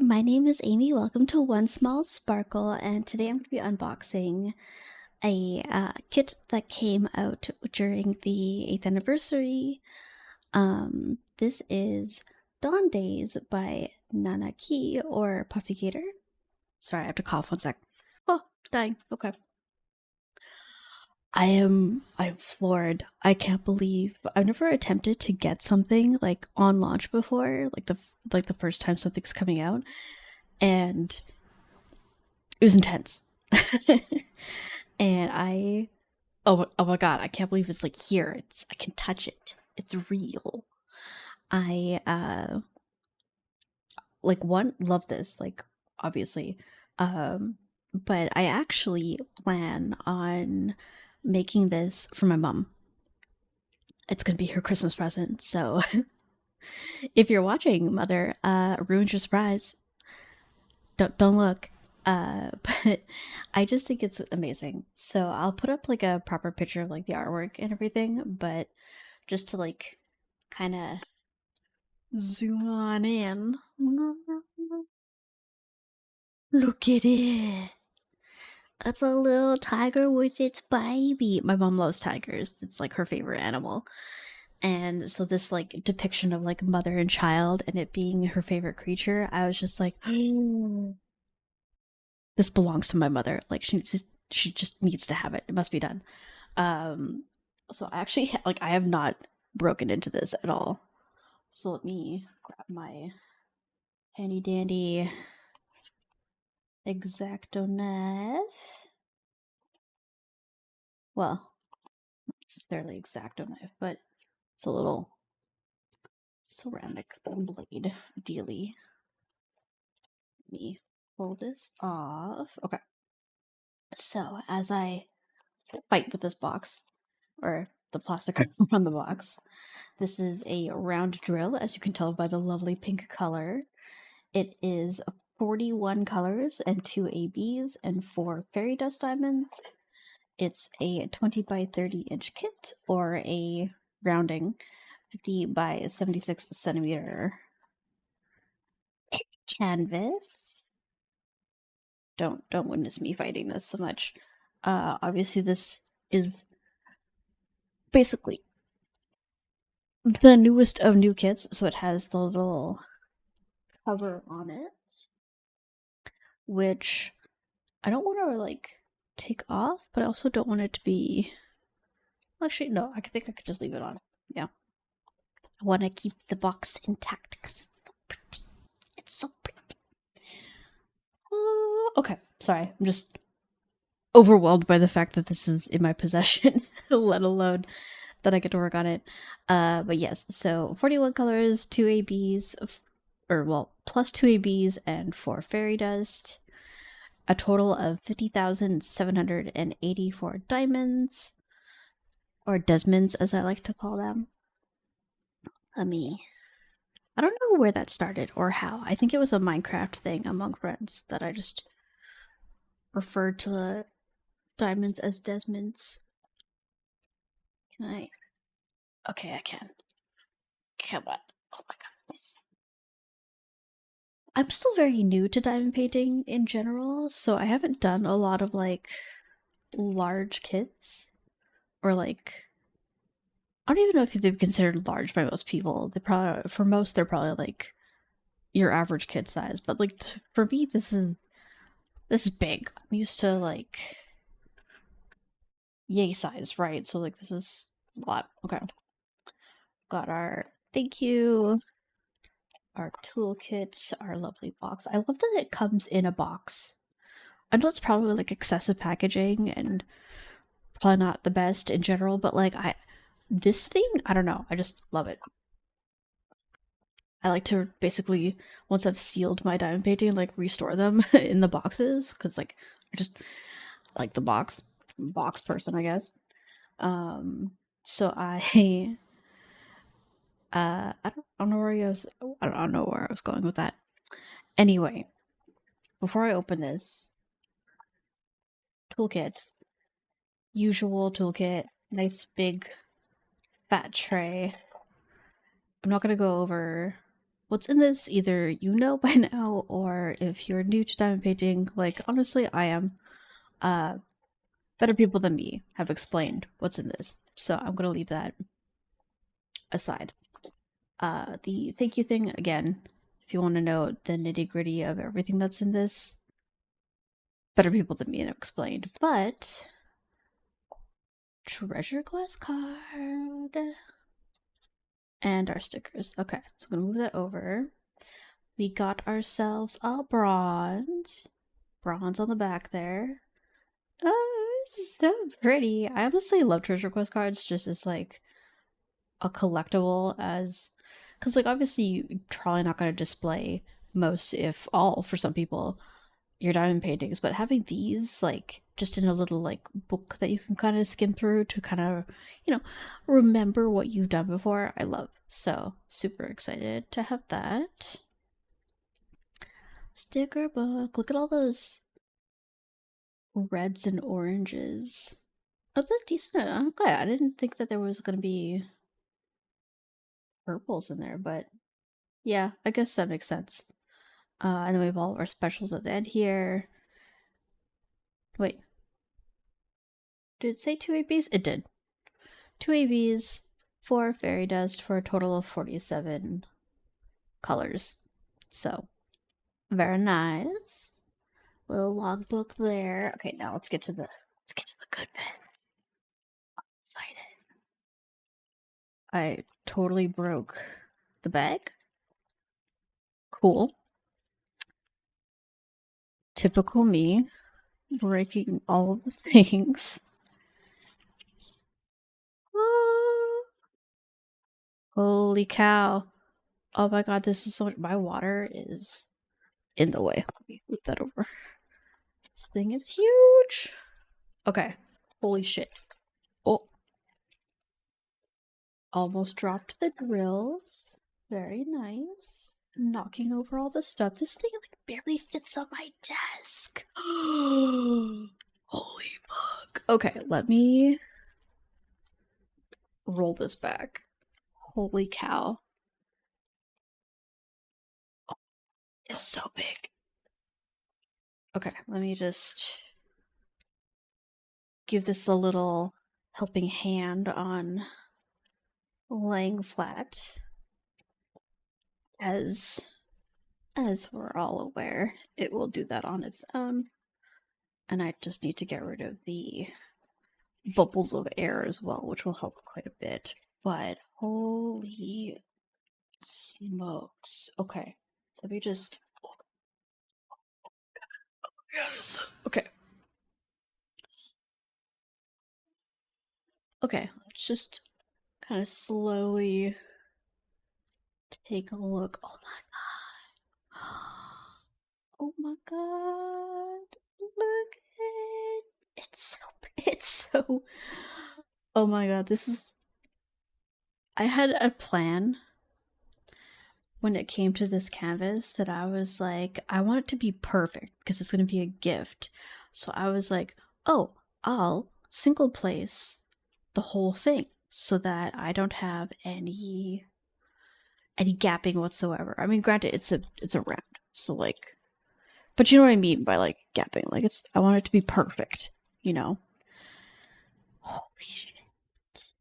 my name is Amy. Welcome to One Small Sparkle, and today I'm going to be unboxing a kit that came out during the 8th anniversary. This is Dawn Days by Nana Key or Puffygator. Sorry, I have to cough 1 sec. Oh, dying. Okay. I'm floored. I can't believe I've never attempted to get something like on launch before, like the first time something's coming out, and it was intense. And oh my god, I can't believe it's like here. I can touch it. It's real. I like one love this, like obviously. Um but I actually plan on making this for my mom. It's going to be her Christmas present. So if you're watching, mother, ruined your surprise. Don't look. But I just think it's amazing. So I'll put up like a proper picture of like the artwork and everything, but just to like kind of zoom on in. Look at it. That's a little tiger with its baby. My mom loves tigers. It's like her favorite animal. And so this like depiction of like mother and child and it being her favorite creature, I was just like, this belongs to my mother. Like she just needs to have it. It must be done. Um, so I actually like I have not broken into this at all. So let me grab my handy dandy Exacto knife. Well, not necessarily Exacto knife, but it's a little ceramic blade dealy. Let me pull this off. Okay. So as I fight with this box, or the plastic on the box, this is a round drill, as you can tell by the lovely pink color. It is 41 colors and 2 ABs and 4 fairy dust diamonds. It's a 20 by 30 inch kit, or a rounding 50 by 76 centimeter canvas. Don't witness me fighting this so much. Obviously this is basically the newest of new kits, so it has the little cover on it, which I don't want to like take off, but I also don't want it to be. Actually, no, I think I could just leave it on. Yeah, I want to keep the box intact because it's so pretty. It's so pretty. Okay, sorry, I'm just overwhelmed by the fact that this is in my possession, let alone that I get to work on it. But yes, so 41 colors, 2 ABs, or well, plus 2 ABs and 4 fairy dust. A total of 50,784 diamonds, or Desmonds as I like to call them. I don't know where that started or how. I think it was a Minecraft thing among friends that I just referred to the diamonds as Desmonds. Can I? Okay, I can. Come on. Oh my god, this. I'm still very new to diamond painting in general, so I haven't done a lot of like large kits or like I don't even know if they'd be considered large by most people. They probably for most they're probably like your average kid size, but like for me this is big. I'm used to like yay size, right? So like this is a lot. Okay. Got our thank you, our toolkit, our lovely box. I love that it comes in a box. I know it's probably like excessive packaging and probably not the best in general, but like this thing, I don't know. I just love it. I like to basically once I've sealed my diamond painting, like restore them in the boxes because like I just like the box person, I guess. So I don't know where I was. I don't know where I was going with that. Anyway, before I open this toolkit, usual toolkit, nice big fat tray. I'm not gonna go over what's in this, either you know by now, or if you're new to diamond painting, like honestly, I am. Better people than me have explained what's in this, so I'm gonna leave that aside. The thank you thing again. If you want to know the nitty gritty of everything that's in this, better people than me have explained. But treasure quest card and our stickers. Okay, so I'm gonna move that over. We got ourselves a bronze. Bronze on the back there. Oh, it's so pretty. I honestly love treasure quest cards just as like a collectible, as because like obviously you're probably not going to display most, if all, for some people, your diamond paintings, but having these like just in a little like book that you can kind of skim through to kind of, you know, remember what you've done before, I love. So super excited to have that sticker book. Look at all those reds and oranges. Oh, that's decent. I'm glad. I didn't think that there was going to be purples in there, but yeah, I guess that makes sense. And then we have all of our specials at the end here. Wait, did it say 2 ABs? It did. 2 ABs, 4 fairy dust for a total of 47 colors. So, very nice. Little logbook there. Okay, now let's get to the good bit. I'm excited. I totally broke the bag. Cool. Typical me, breaking all of the things. Ah, holy cow. Oh my god, this is so much. My water is in the way. Let me move that over. This thing is huge. Okay. Holy shit. Oh, almost dropped the grills. Very nice. Knocking over all the stuff. This thing like barely fits on my desk. Holy fuck. Okay, let me roll this back. Holy cow. Oh, it's so big. Okay, let me just give this a little helping hand on laying flat. As we're all aware, it will do that on its own. And I just need to get rid of the bubbles of air as well, which will help quite a bit. But holy smokes. Okay, let me just. Okay. Okay, let's just kind of slowly take a look. Oh my god. Oh my god. Look at it. It's so. Oh my god, this is. I had a plan when it came to this canvas that I was like, I want it to be perfect because it's going to be a gift. So I was like, oh, I'll single place the whole thing so that I don't have any gapping whatsoever. I mean, granted, it's a round, so like, but you know what I mean by like gapping. Like I want it to be perfect, you know. Holy shit, this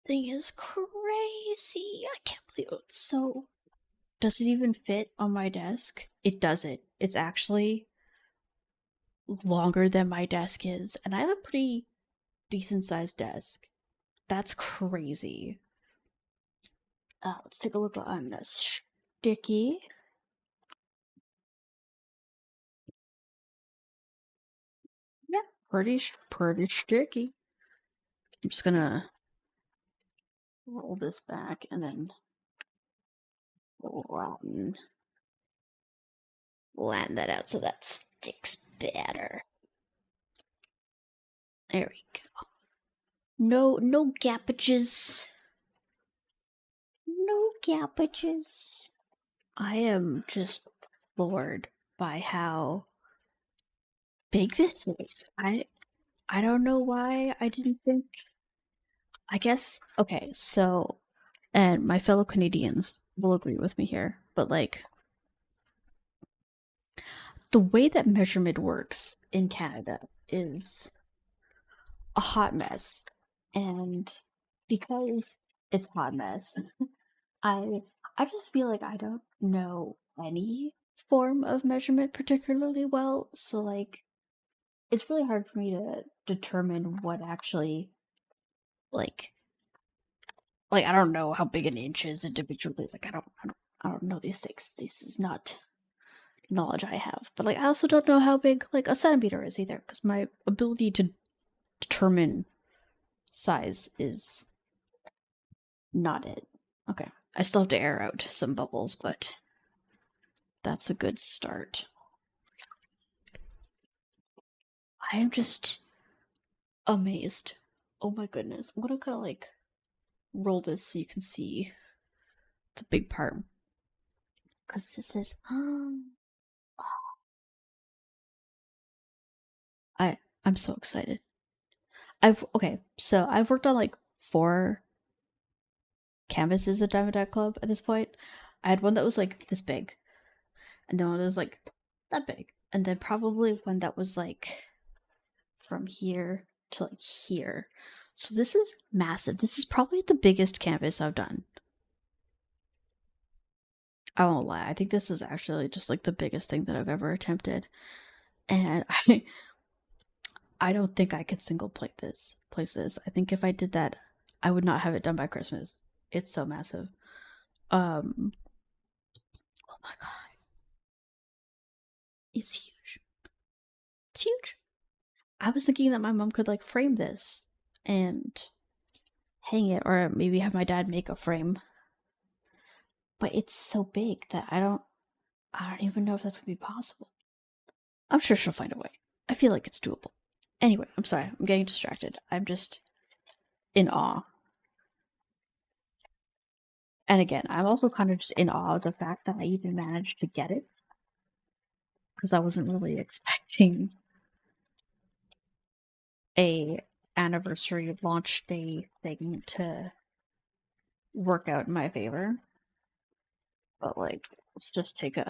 thing is crazy! I can't believe it's so. Does it even fit on my desk? It doesn't. It's actually longer than my desk is, and I have a pretty decent sized desk. That's crazy. Let's take a look on the sticky. Yeah, pretty sticky. I'm just gonna roll this back and then flatten that out so that sticks better. There we go. No gappages. No gappages. I am just floored by how big this is. I don't know why I didn't think. I guess okay, so And my fellow Canadians will agree with me here, but like the way that measurement works in Canada is a hot mess. And because it's a hot mess, I I just feel like I don't know any form of measurement particularly well. So like it's really hard for me to determine what actually like I don't know how big an inch is individually. Like I don't know these things. This is not knowledge I have. But like I also don't know how big like a centimeter is either, because my ability to determine size is not it. Okay. I still have to air out some bubbles, but that's a good start. I am just amazed. Oh my goodness. I'm gonna kind of like roll this so you can see the big part. Because this is. I'm so excited. So I've worked on like 4 canvases at Diamond Dot Club at this point. I had one that was like this big, and then one that was like that big, and then probably one that was like from here to like here. So this is massive. This is probably the biggest canvas I've done. I won't lie. I think this is actually just like the biggest thing that I've ever attempted. And I don't think I could single plate this places. I think if I did that, I would not have it done by Christmas. It's so massive. Oh my god. It's huge. It's huge. I was thinking that my mom could like frame this and hang it, or maybe have my dad make a frame. But it's so big that I don't even know if that's gonna be possible. I'm sure she'll find a way. I feel like it's doable. Anyway, I'm sorry, I'm getting distracted. I'm just in awe. And again, I'm also kind of just in awe of the fact that I even managed to get it. Because I wasn't really expecting a anniversary launch day thing to work out in my favor. But like, let's just take a.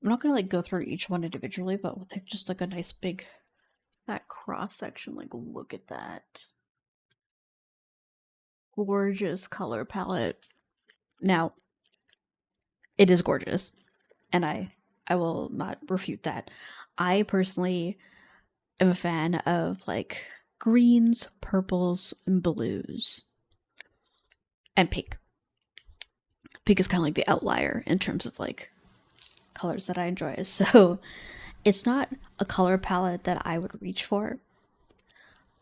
I'm not gonna like go through each one individually, but we'll take just like a nice big that cross section. Like, look at that gorgeous color palette. Now, it is gorgeous, and I will not refute that. I personally am a fan of like greens, purples, and blues, and pink. Pink is kind of like the outlier in terms of like colors that I enjoy. So it's not a color palette that I would reach for.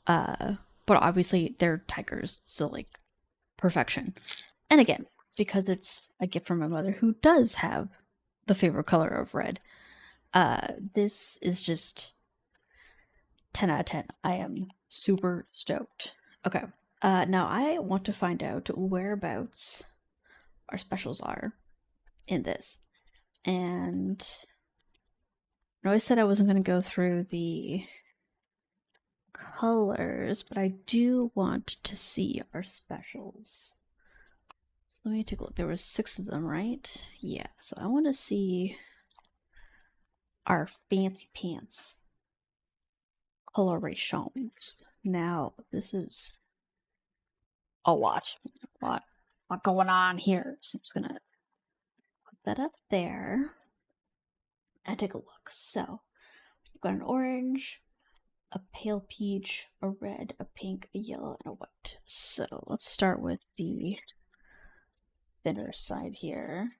But obviously they're tigers, so like perfection. And again, because it's a gift from my mother who does have the favorite color of red, this is just 10 out of 10. I am super stoked. Okay. Now I want to find out whereabouts our specials are in this. And I always said I wasn't going to go through the colors, but I do want to see our specials. So let me take a look. There was 6 of them, right? Yeah. So I want to see our fancy pants colorations. Now, this is a lot going on here. So I'm just gonna put that up there and take a look. So we've got an orange, a pale peach, a red, a pink, a yellow, and a white. So let's start with the thinner side here.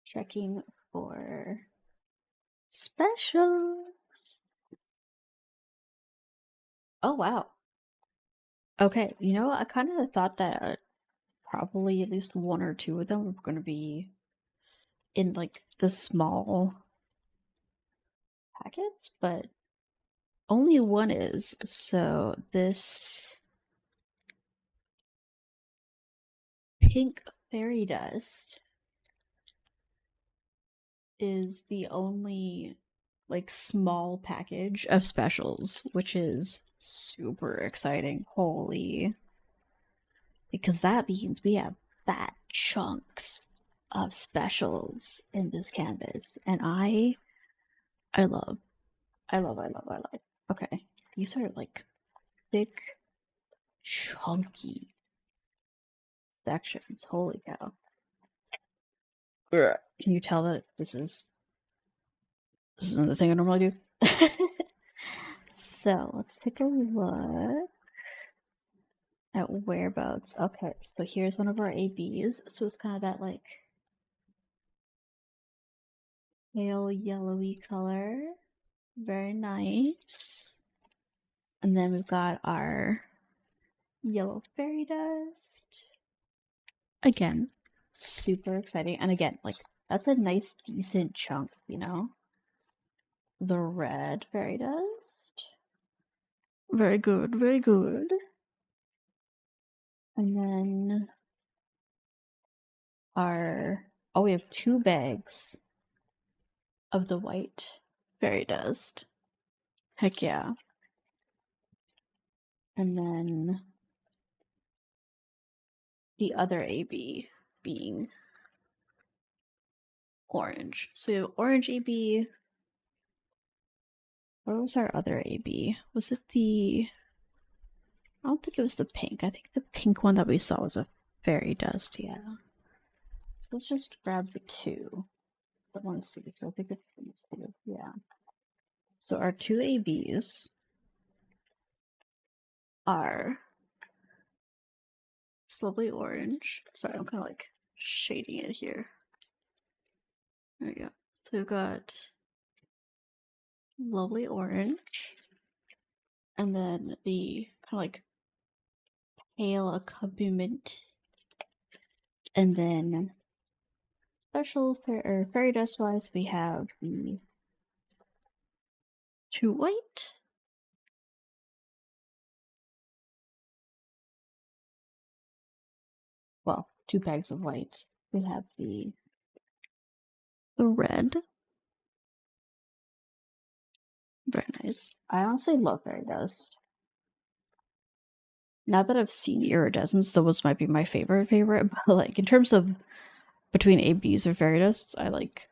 Checking for specials. Oh wow. Okay, I kind of thought that probably at least 1 or 2 of them were going to be in like the small packets, but only one is. So this pink fairy dust is the only like small package of specials, which is Super exciting. Holy. Because that means we have fat chunks of specials in this canvas. And I love, I love. Okay. These are like thick, chunky sections. Holy cow. Ugh. Can you tell that this isn't the thing I normally do? So let's take a look at whereabouts. Okay, so here's one of our ABs. So it's kind of that like pale yellowy color. Very nice. And then we've got our yellow fairy dust. Again, super exciting. And again, like that's a nice decent chunk, you know? The red fairy dust. Very good, very good. And then we have 2 bags of the white fairy dust. Heck yeah. And then the other AB being orange. So we have orange AB. Where was our other AB? Was it the... I don't think it was the pink. I think the pink one that we saw was a fairy dust, yeah. So let's just grab the 2. The one C, so I think it's these 2, yeah. So our 2 ABs are this lovely orange. Sorry, I'm kind of like shading it here. There we go. So we've got lovely orange, and then the kind of like pale accompaniment, and then special fairy dust wise, we have the 2 white, well, 2 bags of white. We have the red. Very nice. I honestly love fairy dust. Now that I've seen iridescence, those might be my favorite, but like in terms of between ABs or fairy dusts, I like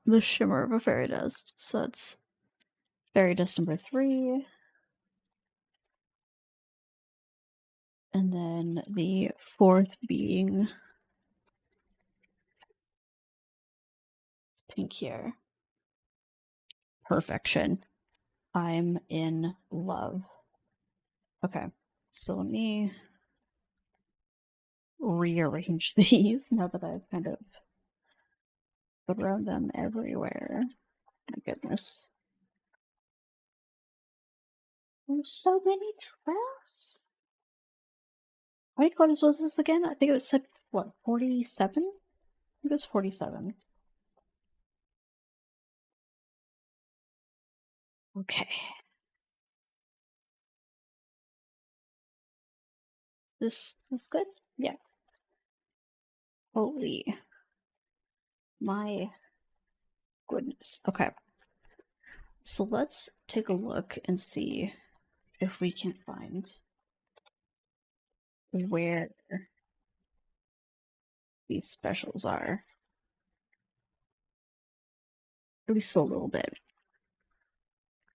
the shimmer of a fairy dust. So that's fairy dust number 3. And then the 4th being pink here. Perfection. I'm in love. Okay, so let me rearrange these now that I've kind of thrown them everywhere. My goodness. There's so many drafts. How many quotas was this again? I think it was said, what, 47? I think it was 47. Okay. This is good? Yeah. Holy. My goodness. Okay. So let's take a look and see if we can find where these specials are. At least a little bit.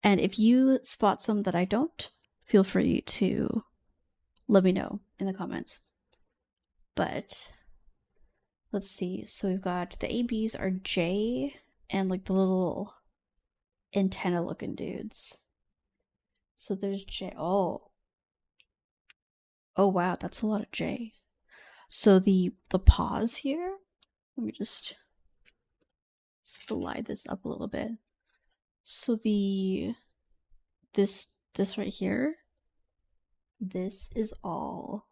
And if you spot some that I don't, feel free to let me know in the comments. But let's see. So we've got the ABs are J and like the little antenna looking dudes. So there's J. Oh wow, that's a lot of J. So the pause here, let me just slide this up a little bit. So this right here, this is all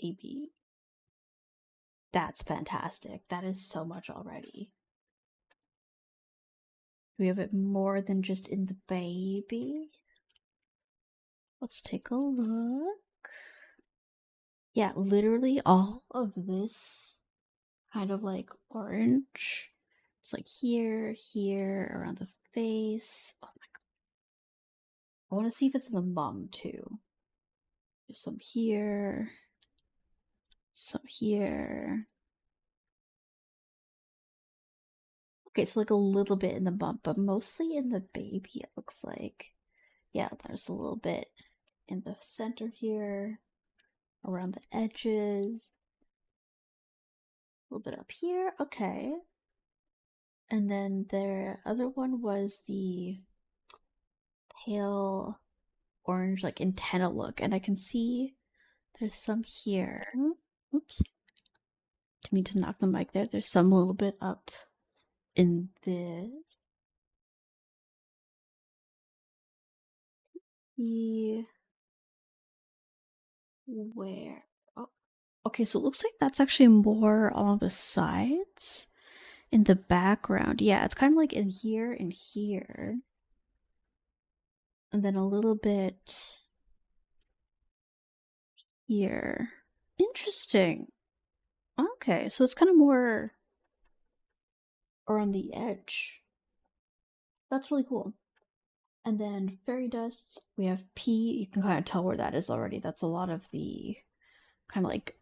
AB. That's fantastic. That is so much already. We have it more than just in the baby. Let's take a look. Yeah, literally all of this kind of like orange. It's like here, around the face. Oh my god. I want to see if it's in the mum too. There's some here, some here. Okay, so like a little bit in the bump, but mostly in the baby, it looks like. Yeah, there's a little bit in the center here, around the edges, a little bit up here. Okay. And then the other one was the pale orange, like antenna look, and I can see there's some here. Oops. Didn't mean to knock the mic there. There's some a little bit up in this. The where? Oh, okay. So it looks like that's actually more along the sides in the background. Yeah, it's kind of like in here and here, and then a little bit here. Interesting. Okay, so it's kind of more around the edge. That's really cool. And then fairy dust, we have P. You can kind of tell where that is already. That's a lot of the kind of like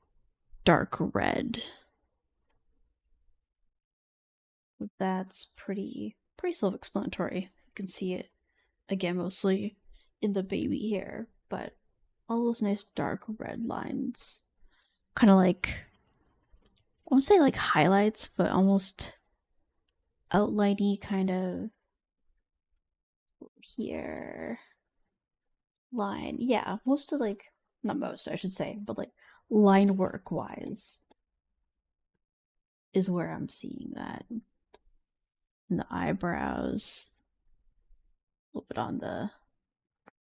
dark red. That's pretty self-explanatory. You can see it again mostly in the baby hair, but all those nice dark red lines, kind of like I won't say like highlights, but almost outliney kind of here line. Yeah, most of like not most I should say, but like line work wise is where I'm seeing that. And the eyebrows, a little bit on the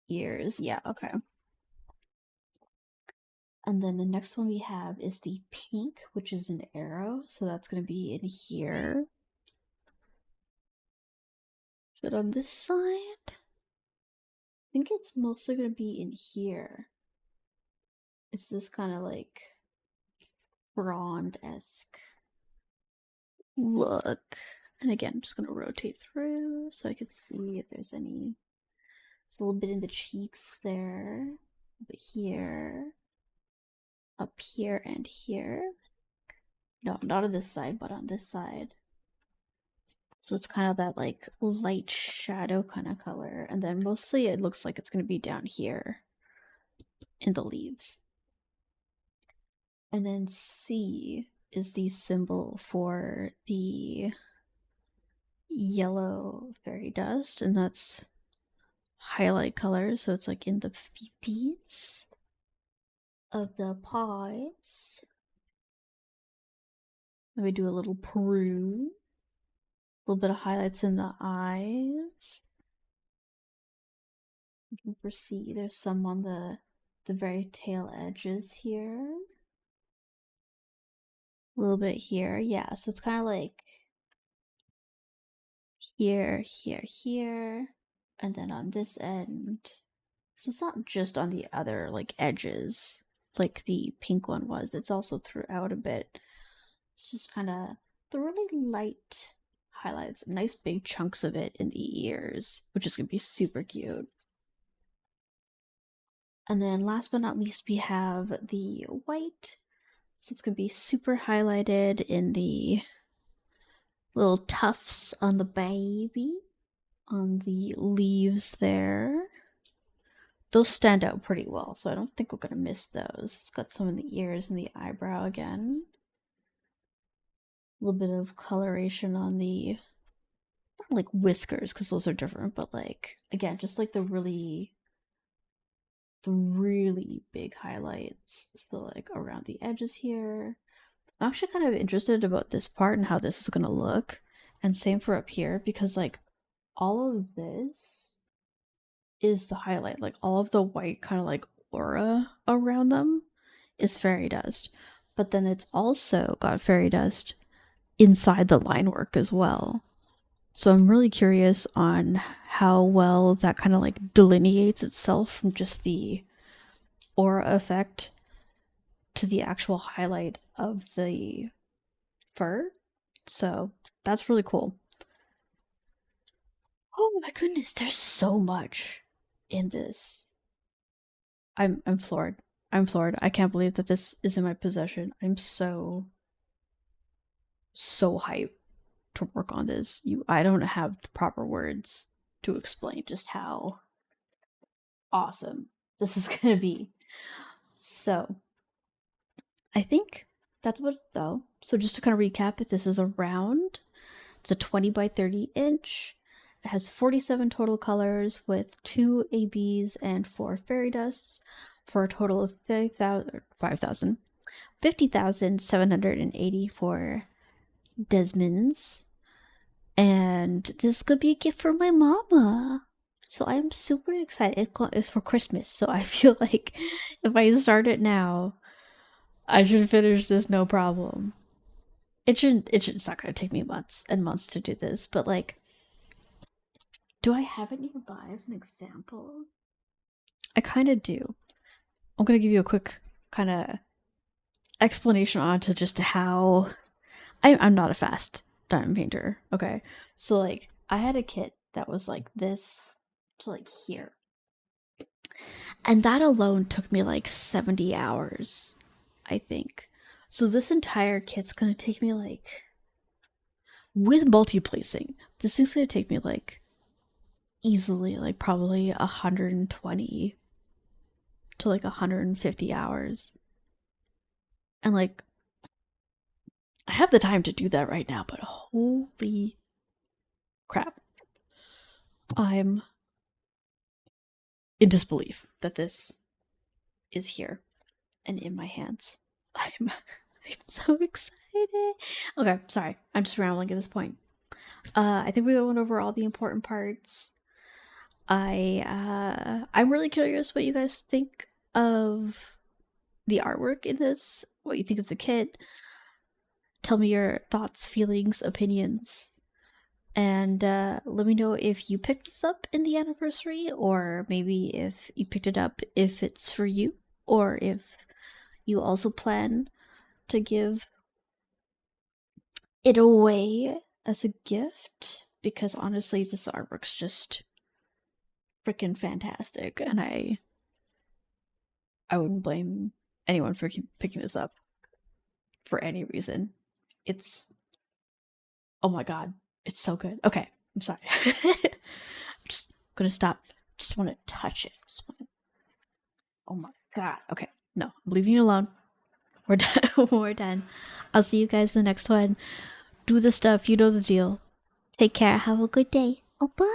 ears. Yeah, okay. And then the next one we have is the pink, which is an arrow. So that's going to be in here. Is it on this side? I think it's mostly going to be in here. It's this kind of like frond-esque look. And again, I'm just going to rotate through so I can see if there's any. It's a little bit in the cheeks there. A bit here. Up here and here. No, not on this side, but on this side. So it's kind of that like light shadow kind of color. And then mostly it looks like it's going to be down here in the leaves. And then C is the symbol for the yellow fairy dust. And that's highlight color. So it's like in the 50s of the paws. Let me do a little prune. A little bit of highlights in the eyes. You can foresee there's some on the very tail edges here. A little bit here, yeah. So it's kind of like here, here, here, and then on this end. So it's not just on the other like edges, like the pink one was. It's also throughout a bit. It's just kind of the really light highlights, nice big chunks of it in the ears, which is gonna be super cute. And then last but not least, we have the white. So it's going to be super highlighted in the little tufts on the baby, on the leaves there. Those stand out pretty well, so I don't think we're going to miss those. It's got some in the ears and the eyebrow again. A little bit of coloration on the, not like whiskers, because those are different, but like, again, just like the really big highlights. So like around the edges here. I'm actually kind of interested about this part and how this is going to look. And same for up here, because like all of this is the highlight. Like all of the white kind of like aura around them is fairy dust. But then it's also got fairy dust inside the line work as well. So I'm really curious on how well that kind of like delineates itself from just the aura effect to the actual highlight of the fur. So that's really cool. Oh my goodness, there's so much. in this. I'm floored. I'm floored. I can't believe that this is in my possession. I'm so hyped to work on this. I don't have the proper words to explain just how awesome this is gonna be. So I think that's about it though. So just to kind of recap, this is a round. It's a 20 by 30 inch. It has 47 total colors with 2 ABs and 4 fairy dusts for a total of 50,784 Desmonds. And this could be a gift for my mama. So I'm super excited. It's for Christmas, so I feel like if I start it now, I should finish this no problem. It's not gonna take me months and months to do this, but like, do I have it nearby as an example? I kind of do. I'm gonna give you a quick kind of explanation on to just how I'm not a fast diamond painter. Okay, so like I had a kit that was like this to like here, and that alone took me like 70 hours, I think. So this entire kit's gonna take me like, with multi-placing, this thing's gonna take me like easily like probably 120 to like 150 hours. And like, I have the time to do that right now, but holy crap. I'm in disbelief that this is here and in my hands. I'm so excited. Okay, sorry. I'm just rambling at this point. I think we went over all the important parts. I'm really curious what you guys think of the artwork in this, what you think of the kit. Tell me your thoughts, feelings, opinions. And let me know if you picked this up in the anniversary, or maybe if you picked it up if it's for you, or if you also plan to give it away as a gift, because honestly, this artwork's just freaking fantastic, and I wouldn't blame anyone for picking this up for any reason. It's, oh my god, it's so good. Okay, I'm sorry. I'm just gonna stop. Just want to touch it. Oh my god. Okay, no, I'm leaving you alone. We're done. We're done. I'll see you guys in the next one. Do the stuff. You know the deal. Take care. Have a good day. Oh, bye.